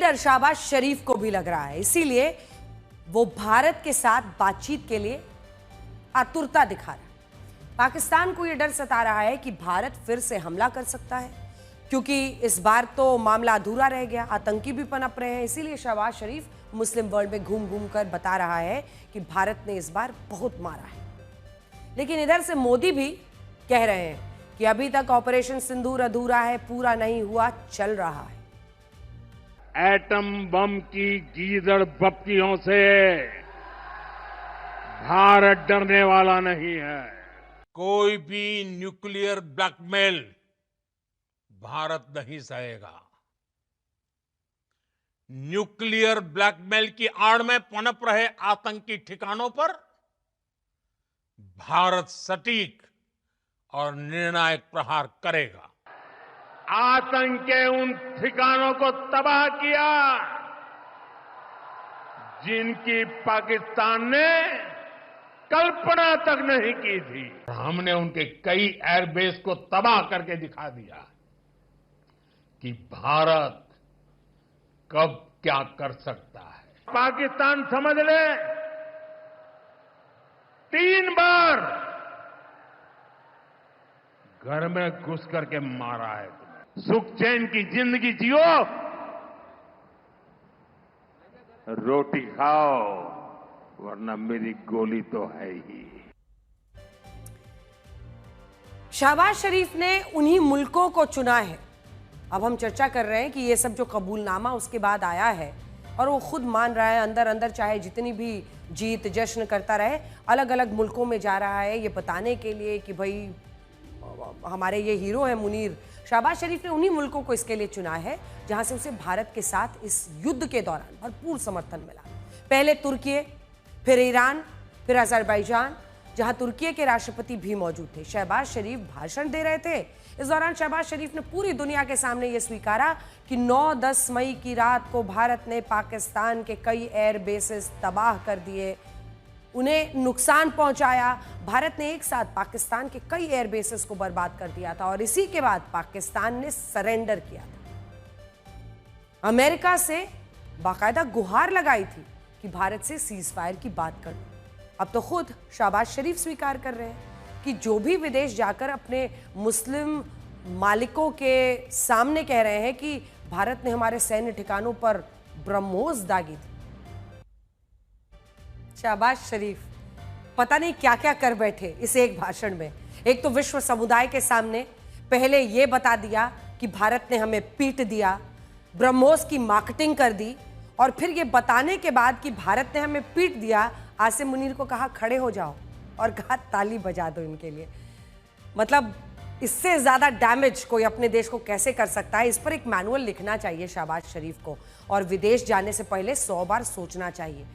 डर शहबाज शरीफ को भी लग रहा है, इसीलिए वो भारत के साथ बातचीत के लिए आतुरता दिखा रहा है। पाकिस्तान को यह डर सता रहा है कि भारत फिर से हमला कर सकता है, क्योंकि इस बार तो मामला अधूरा रह गया, आतंकी भी पनप रहे हैं। इसीलिए शहबाज शरीफ मुस्लिम वर्ल्ड में घूम घूम कर बता रहा है कि भारत ने इस बार बहुत मारा है। लेकिन इधर से मोदी भी कह रहे हैं कि अभी तक ऑपरेशन सिंदूर अधूरा है, पूरा नहीं हुआ, चल रहा है। एटम बम की गीदड़ बप्तियों से भारत डरने वाला नहीं है। कोई भी न्यूक्लियर ब्लैकमेल भारत नहीं सहेगा। न्यूक्लियर ब्लैकमेल की आड़ में पनप रहे आतंकी ठिकानों पर भारत सटीक और निर्णायक प्रहार करेगा। आतंक के उन ठिकानों को तबाह किया जिनकी पाकिस्तान ने कल्पना तक नहीं की थी। हमने उनके कई एयरबेस को तबाह करके दिखा दिया कि भारत कब क्या कर सकता है। पाकिस्तान समझ ले 3 बार घर में घुस करके मारा है तुम्हें। सुख चैन की जिंदगी जियो, रोटी खाओ, वरना मेरी गोली तो है ही। शहबाज शरीफ ने उन्हीं मुल्कों को चुना है। अब हम चर्चा कर रहे हैं कि ये सब जो कबूलनामा उसके बाद आया है और वो खुद मान रहा है, अंदर अंदर चाहे जितनी भी जीत जश्न करता रहे, अलग अलग मुल्कों में जा रहा है ये बताने के लिए कि भाई हमारे ये हीरो है मुनीर। शहबाज शरीफ ने उन्हीं मुल्कों को इसके लिए चुना है जहां से उसे भारत के साथ इस युद्ध के दौरान भरपूर समर्थन मिला। पहले तुर्की, फिर ईरान, फिर अजरबैजान, जहां तुर्की के राष्ट्रपति भी मौजूद थे। शहबाज शरीफ भाषण दे रहे थे। इस दौरान शहबाज शरीफ ने पूरी दुनिया के सामने यह स्वीकारा कि 9-10 मई की रात को भारत ने पाकिस्तान के कई एयर बेसेस तबाह कर दिए, उन्हें नुकसान पहुंचाया। भारत ने एक साथ पाकिस्तान के कई एयर बेसेस को बर्बाद कर दिया था और इसी के बाद पाकिस्तान ने सरेंडर किया था। अमेरिका से बाकायदा गुहार लगाई थी कि भारत से सीज फायर की बात कर लो। अब तो खुद शहबाज शरीफ स्वीकार कर रहे हैं कि जो भी विदेश जाकर अपने मुस्लिम मालिकों के सामने कह रहे हैं कि भारत ने हमारे सैन्य ठिकानों पर ब्रह्मोस दागी थी। शहबाज शरीफ पता नहीं क्या क्या कर बैठे इस एक भाषण में। एक तो विश्व समुदाय के सामने पहले यह बता दिया कि भारत ने हमें पीट दिया, ब्रह्मोस की मार्केटिंग कर दी, और फिर यह बताने के बाद कि भारत ने हमें पीट दिया, आसिम मुनीर को कहा खड़े हो जाओ और कहा ताली बजा दो इनके लिए। मतलब इससे ज्यादा डैमेज कोई अपने देश को कैसे कर सकता है? इस पर एक मैनुअल लिखना चाहिए शहबाज शरीफ को, और विदेश जाने से पहले 100 बार सोचना चाहिए।